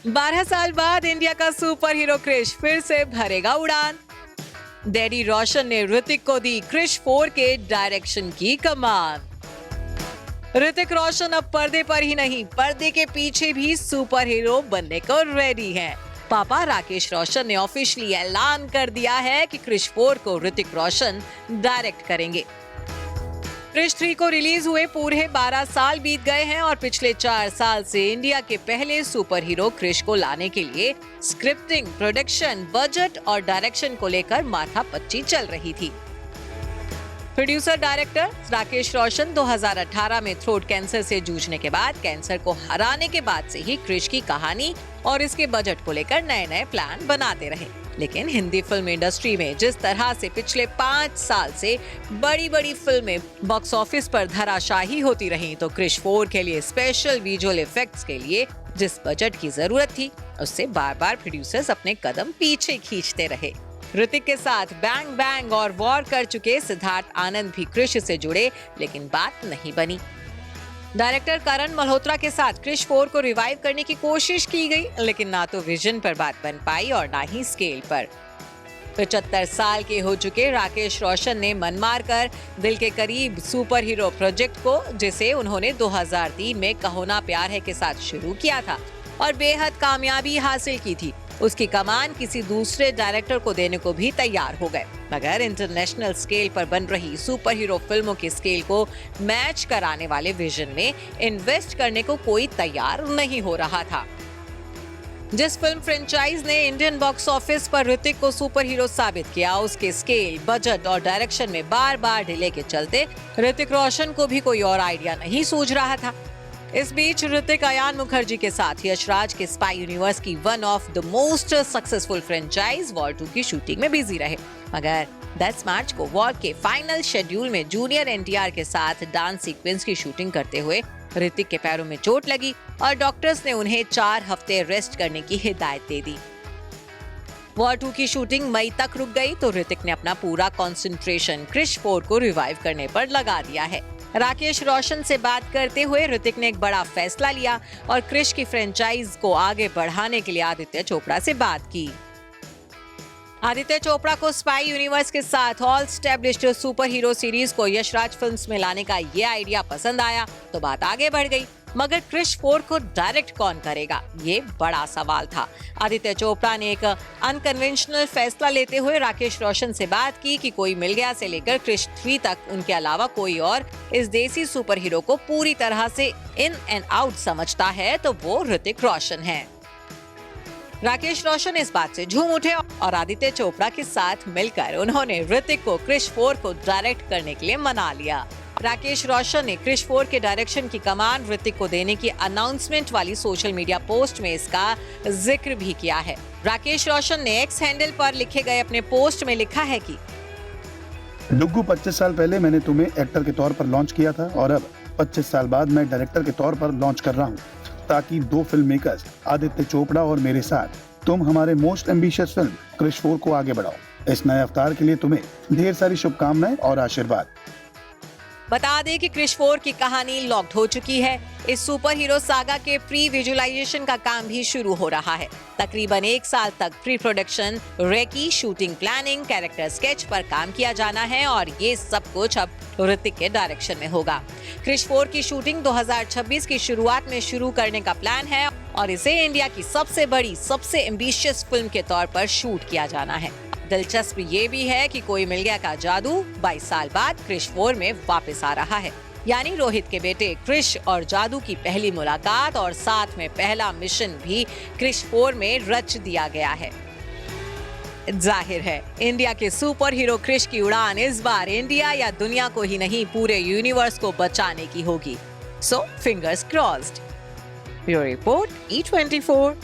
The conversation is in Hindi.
12 साल बाद इंडिया का सुपर हीरो क्रिश फिर से भरेगा उड़ान। डैडी रोशन ने ऋतिक को दी क्रिश 4 के डायरेक्शन की कमान। ऋतिक रोशन अब पर्दे पर ही नहीं, पर्दे के पीछे भी सुपर हीरो बनने को रेडी हैं। पापा राकेश रोशन ने ऑफिशियली ऐलान कर दिया है कि क्रिश 4 को ऋतिक रोशन डायरेक्ट करेंगे। क्रिश 3 को रिलीज हुए पूरे 12 साल बीत गए हैं और पिछले 4 साल से इंडिया के पहले सुपर हीरो क्रिश को लाने के लिए स्क्रिप्टिंग, प्रोडक्शन, बजट और डायरेक्शन को लेकर माथापच्ची चल रही थी। प्रोड्यूसर डायरेक्टर राकेश रोशन 2018 में थ्रोट कैंसर से जूझने के बाद कैंसर को हराने के बाद से ही क्रिश की कहानी और इसके बजट को लेकर नए प्लान बनाते रहे। लेकिन हिंदी फिल्म इंडस्ट्री में जिस तरह से पिछले 5 साल से बड़ी फिल्में बॉक्स ऑफिस पर धराशाही होती रहीं, तो क्रिश 4 के लिए स्पेशल विजुअल इफेक्ट्स के लिए जिस बजट की जरूरत थी, उससे बार प्रोड्यूसर्स अपने कदम पीछे खींचते रहे। ऋतिक के साथ बैंग बैंग और वॉर कर चुके सिद्धार्थ आनंद भी क्रिश से जुड़े, लेकिन बात नहीं बनी। डायरेक्टर करण मल्होत्रा के साथ क्रिश 4 को रिवाइव करने की कोशिश की गई, लेकिन ना तो विजन पर बात बन पाई और ना ही स्केल पर। 75 साल के हो चुके राकेश रोशन ने मन मार कर दिल के करीब सुपर हीरो प्रोजेक्ट को, जिसे उन्होंने 2003 में कहो ना प्यार है के साथ शुरू किया था और बेहद कामयाबी हासिल की थी, उसकी कमान किसी दूसरे डायरेक्टर को देने को भी तैयार हो गए। मगर इंटरनेशनल स्केल पर बन रही सुपर हीरो फिल्मों के स्केल को मैच कराने वाले विजन में इन्वेस्ट करने को कोई तैयार नहीं हो रहा था। जिस फिल्म फ्रेंचाइज ने इंडियन बॉक्स ऑफिस पर ऋतिक को सुपर हीरो साबित किया, उसके स्केल, बजट और डायरेक्शन में बार डिले के चलते ऋतिक रोशन को भी कोई और आइडिया नहीं सूझ रहा था। इस बीच ऋतिक अयान मुखर्जी के साथ यशराज के स्पाई यूनिवर्स की one of the most successful franchise war 2 की शूटिंग में बिजी रहे। मगर 10 मार्च को वॉर के फाइनल शेड्यूल में जूनियर एनटीआर के साथ डांस सीक्वेंस की शूटिंग करते हुए ऋतिक के पैरों में चोट लगी और डॉक्टर्स ने उन्हें 4 हफ्ते रेस्ट करने की हिदायत दे दी। वॉर 2 की शूटिंग मई तक रुक गई तो ऋतिक ने अपना पूरा कंसंट्रेशन क्रिश 4 को रिवाइव करने पर लगा दिया है। राकेश रोशन से बात करते हुए ऋतिक ने एक बड़ा फैसला लिया और क्रिश की फ्रेंचाइज को आगे बढ़ाने के लिए आदित्य चोपड़ा से बात की। आदित्य चोपड़ा को स्पाई यूनिवर्स के साथ all established super hero series को यशराज फिल्म्स में लाने का ये आइडिया पसंद आया तो बात आगे बढ़ गई। मगर क्रिश 4 को डायरेक्ट कौन करेगा, ये बड़ा सवाल था। आदित्य चोपड़ा ने एक अनकन्वेंशनल फैसला लेते हुए राकेश रोशन से बात की कि कोई मिल गया से लेकर क्रिश 3 तक उनके अलावा कोई और इस देसी सुपर हीरो को पूरी तरह से इन एंड आउट समझता है तो वो ऋतिक रोशन है। राकेश रोशन इस बात से झूम उठे और आदित्य चोपड़ा के साथ मिलकर उन्होंने ऋतिक को क्रिश 4 को डायरेक्ट करने के लिए मना लिया। राकेश रोशन ने क्रिश 4 के डायरेक्शन की कमान ऋतिक को देने की अनाउंसमेंट वाली सोशल मीडिया पोस्ट में इसका जिक्र भी किया है। राकेश रोशन ने एक्स हैंडल पर लिखे गए अपने पोस्ट में लिखा है कि डुग्गू 25 साल पहले मैंने तुम्हें एक्टर के तौर पर लॉन्च किया था और अब 25 साल बाद मैं डायरेक्टर के तौर पर लॉन्च कर रहा हूँ, ताकि 2 फिल्म मेकर्स आदित्य चोपड़ा और मेरे साथ तुम हमारे मोस्ट एम्बिशियस फिल्म क्रिश 4 को आगे बढ़ाओ। इस नए अवतार के लिए तुम्हें ढेर सारी शुभकामनाएं और आशीर्वाद। बता दें कि क्रिश 4 की कहानी लॉक्ड हो चुकी है। इस सुपर हीरो सागा के प्री विजुअलाइजेशन का काम भी शुरू हो रहा है। तकरीबन 1 साल तक pre production, recce, shooting planning, character sketch पर काम किया जाना है और ये सब कुछ अब ऋतिक के डायरेक्शन में होगा। क्रिश 4 की शूटिंग 2026 की शुरुआत में शुरू करने का प्लान है और इसे इंडिया की सबसे बड़ी, सबसे एम्बिशियस फिल्म के तौर पर शूट किया जाना है। दिलचस्प ये भी है कि कोई मिल गया का जादू 22 साल बाद क्रिश 4 में वापस आ रहा है। यानी रोहित के बेटे क्रिश और जादू की पहली मुलाकात और साथ में पहला मिशन भी क्रिश 4 में रच दिया गया है। जाहिर है इंडिया के सुपर हीरो क्रिश की उड़ान इस बार इंडिया या दुनिया को ही नहीं, पूरे यूनिवर्स को बचाने की होगी। So fingers crossed. Bureau report E24।